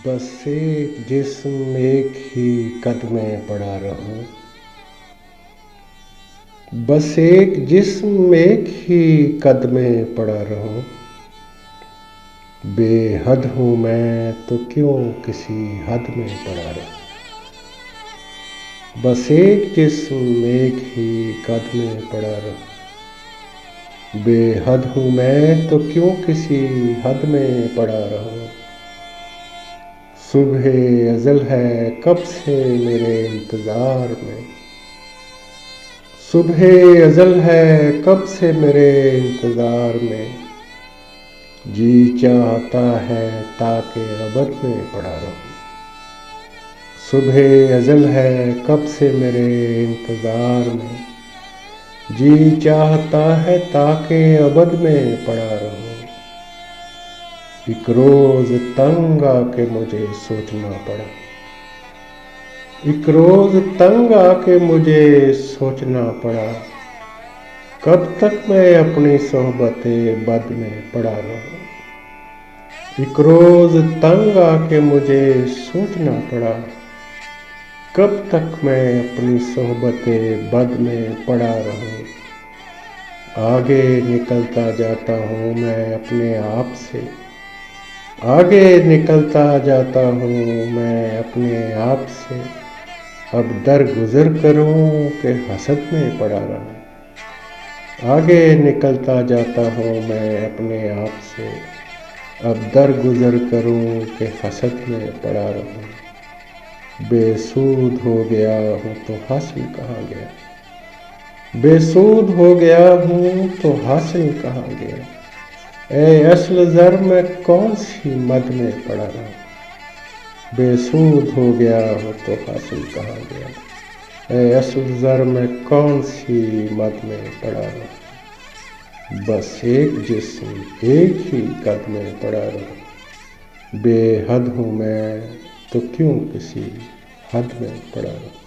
بس ایک جسم ایک ہی قد میں پڑا رہوں، بس ایک جسم ایک ہی قد میں پڑا رہوں، بے حد ہوں میں تو کیوں کسی حد میں پڑا رہوں، بس ایک جسم ایک ہی قد میں پڑا رہوں، بے حد ہوں میں تو کیوں کسی حد میں پڑا رہوں، صبح ازل ہے کب سے میرے انتظار میں، صبح ازل ہے کب سے میرے انتظار میں، جی چاہتا ہے تاکہ ابد میں پڑا رہوں، صبح ازل ہے کب سے میرے انتظار میں، جی چاہتا ہے تاکہ ابد میں پڑا رہوں، ایک روز تنگ آ کے مجھے سوچنا پڑا، ایک روز تنگ آ کے مجھے سوچنا پڑا، کب تک میں اپنی صحبت بد میں پڑا رہوں، ایک روز تنگ آ کے مجھے سوچنا پڑا، کب تک میں اپنی صحبت بد میں پڑا رہوں، آگے نکلتا جاتا ہوں میں اپنے آپ سے، آگے نکلتا جاتا ہوں میں اپنے آپ سے، اب درگزر کروں کہ حسد میں پڑا رہوں، آگے نکلتا جاتا ہوں میں اپنے آپ سے، اب درگزر کروں کہ حسد میں پڑا رہوں، بے سود ہو گیا ہوں تو حاصل کہاں گیا، بے سود ہو گیا ہوں تو حاصل کہاں گیا، اے اصل زر میں کون سی مد میں پڑا رہوں، بے سود ہو گیا ہوں تو حاصل کہاں گیا، اے اصل زر میں کون سی مد میں پڑا رہوں، بس ایک جسم ایک ہی قد میں پڑا رہوں، بے حد ہوں میں تو کیوں کسی حد میں پڑا رہوں۔